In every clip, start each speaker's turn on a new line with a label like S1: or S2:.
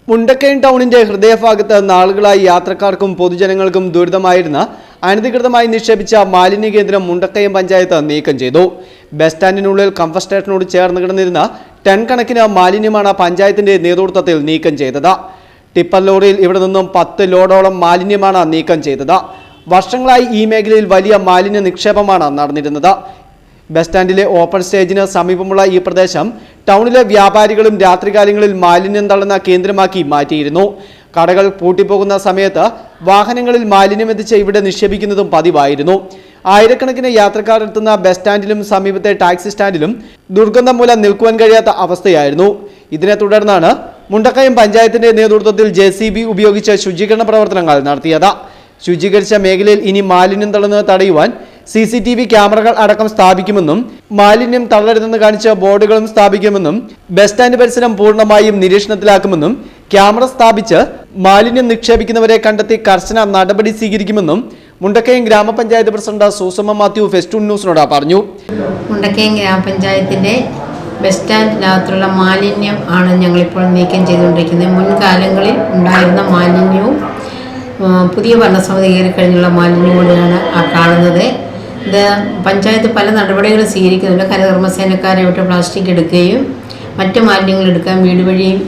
S1: മുണ്ടക്കയം ടൗണിന്റെ ഹൃദയഭാഗത്ത് നാളുകളായി യാത്രക്കാർക്കും പൊതുജനങ്ങൾക്കും ദുരിതമായിരുന്ന അനധികൃതമായി നിക്ഷേപിച്ച മാലിന്യ കേന്ദ്രം മുണ്ടക്കയം പഞ്ചായത്ത് നീക്കം ചെയ്തു. ബസ് സ്റ്റാൻഡിനുള്ളിൽ കംഫർട്ട് സ്റ്റേഷനോട് ചേർന്ന് കിടന്നിരുന്ന ടൺ കണക്കിന് മാലിന്യമാണ് പഞ്ചായത്തിന്റെ നേതൃത്വത്തിൽ നീക്കം ചെയ്തത്. ടിപ്പർ ലോറിയിൽ ഇവിടെ നിന്നും 10 ലോഡോളം മാലിന്യമാണ് നീക്കം ചെയ്തത്. വർഷങ്ങളായി ഈ മേഖലയിൽ വലിയ മാലിന്യ നിക്ഷേപമാണ് നടന്നിരുന്നത്. ബസ് സ്റ്റാൻഡിലെ ഓപ്പൺ സ്റ്റേജിന് സമീപമുള്ള ഈ പ്രദേശം ടൗണിലെ വ്യാപാരികളും രാത്രികാലങ്ങളിൽ മാലിന്യം തള്ളുന്ന കേന്ദ്രമാക്കി മാറ്റിയിരുന്നു. കടകൾ പൂട്ടിപ്പോകുന്ന സമയത്ത് വാഹനങ്ങളിൽ മാലിന്യം എത്തിച്ച് ഇവിടെ നിക്ഷേപിക്കുന്നതും പതിവായിരുന്നു. ആയിരക്കണക്കിന് യാത്രക്കാർ എത്തുന്ന ബസ് സ്റ്റാൻഡിലും സമീപത്തെ ടാക്സി സ്റ്റാൻഡിലും ദുർഗന്ധം മൂലം നിൽക്കുവാൻ കഴിയാത്ത അവസ്ഥയായിരുന്നു. ഇതിനെ തുടർന്നാണ് മുണ്ടക്കയം പഞ്ചായത്തിന്റെ നേതൃത്വത്തിൽ JCB ഉപയോഗിച്ച് ശുചീകരണ പ്രവർത്തനങ്ങൾ നടത്തിയത്. ശുചീകരിച്ച മേഖലയിൽ ഇനി മാലിന്യം തള്ളുന്നത് തടയുവാൻ CCTV ക്യാമറകൾ അടക്കം സ്ഥാപിക്കുമെന്നും മാലിന്യം തള്ളരുതെന്ന് കാണിച്ച ബോർഡുകളും സ്ഥാപിക്കുമെന്നും ബസ് സ്റ്റാൻഡ് പരിസരം പൂർണ്ണമായും നിരീക്ഷണത്തിലാക്കുമെന്നും ക്യാമറ സ്ഥാപിച്ച് മാലിന്യം നിക്ഷേപിക്കുന്നവരെ കണ്ടെത്തി കർശന നടപടി സ്വീകരിക്കുമെന്നും മുണ്ടക്കയം ഗ്രാമപഞ്ചായത്ത് പ്രസിഡന്റ് സൂസമ്മ മാത്യു ഫെസ്റ്റൂൺ ന്യൂസിനോട് പറഞ്ഞു.
S2: മുണ്ടക്കയം ഗ്രാമപഞ്ചായത്തിന്റെ ബസ് സ്റ്റാൻഡിനകത്തുള്ള മാലിന്യം ആണ് ഞങ്ങളിപ്പോൾ നീക്കം ചെയ്തുകൊണ്ടിരിക്കുന്നത്. മുൻകാലങ്ങളിൽ ഉണ്ടായിരുന്ന മാലിന്യവും പുതിയ ഭരണസമിതി കയറി കഴിഞ്ഞുള്ള മാലിന്യം കൊണ്ടാണ് കാണുന്നത്. ഇത് പഞ്ചായത്ത് പല നടപടികളും സ്വീകരിക്കുന്നുണ്ട്. ഹരിതകർമ്മസേനക്കാരെ വിട്ട് പ്ലാസ്റ്റിക് എടുക്കുകയും മറ്റ് മാലിന്യങ്ങൾ എടുക്കാൻ വീട് വഴിയും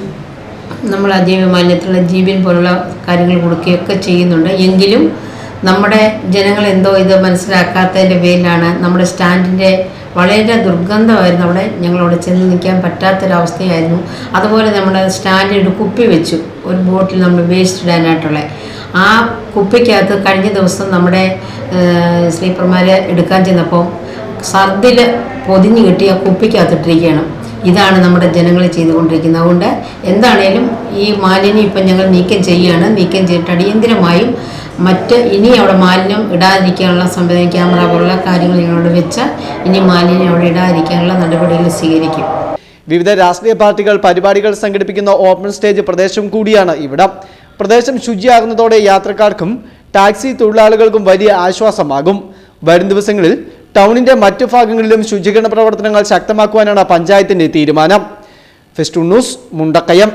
S2: നമ്മൾ അജൈവ മാലിന്യത്തിലുള്ള ജീവൻ പോലുള്ള കാര്യങ്ങൾ കൊടുക്കുകയൊക്കെ ചെയ്യുന്നുണ്ട്. എങ്കിലും നമ്മുടെ ജനങ്ങൾ എന്തോ ഇത് മനസ്സിലാക്കാത്തതിൻ്റെ പേരിലാണ് നമ്മുടെ സ്റ്റാൻഡിൻ്റെ വളരെ ദുർഗന്ധമായിരുന്നു. അവിടെ ഞങ്ങളവിടെ ചെന്ന് നിൽക്കാൻ പറ്റാത്തൊരവസ്ഥയായിരുന്നു. അതുപോലെ നമ്മുടെ സ്റ്റാൻഡിൽ ഒരു കുപ്പി വെച്ചു, ഒരു ബോട്ടിൽ നമ്മൾ വേസ്റ്റ് ഇടാനായിട്ടുള്ള ആ കുപ്പിക്കകത്ത് കഴിഞ്ഞ ദിവസം നമ്മുടെ സ്ലീപ്പർമാരെ എടുക്കാൻ ചെന്നപ്പോൾ സർദിൽ പൊതിഞ്ഞ് കെട്ടി ആ കുപ്പിക്കകത്തിട്ടിരിക്കുകയാണ്. ഇതാണ് നമ്മുടെ ജനങ്ങൾ ചെയ്തുകൊണ്ടിരിക്കുന്നത്. അതുകൊണ്ട് എന്താണേലും ഈ മാലിന്യം ഇപ്പം ഞങ്ങൾ നീക്കം ചെയ്യുകയാണ്. നീക്കം ചെയ്തിട്ട് അടിയന്തിരമായും ഇനി അവിടെ മാലിന്യം ഇടാതിരിക്കാനുള്ള സംവിധാനം ക്യാമറ പോലുള്ള കാര്യങ്ങൾ ഞങ്ങളോട് വെച്ചാൽ ഇനി മാലിന്യം അവിടെ ഇടാതിരിക്കാനുള്ള നടപടികൾ സ്വീകരിക്കും.
S1: വിവിധ രാഷ്ട്രീയ പാർട്ടികൾ പരിപാടികൾ സംഘടിപ്പിക്കുന്ന ഓപ്പൺ സ്റ്റേജ് പ്രദേശം കൂടിയാണ് ഇവിടം. പ്രദേശം ശുചിയാകുന്നതോടെ യാത്രക്കാർക്കും ടാക്സി തൊഴിലാളികൾക്കും വലിയ ആശ്വാസമാകും. വരും ദിവസങ്ങളിൽ ടൗണിന്റെ മറ്റു ഭാഗങ്ങളിലും ശുചീകരണ പ്രവർത്തനങ്ങൾ ശക്തമാക്കുവാനാണ് പഞ്ചായത്തിന്റെ തീരുമാനം. Festoon news, Mundakayam.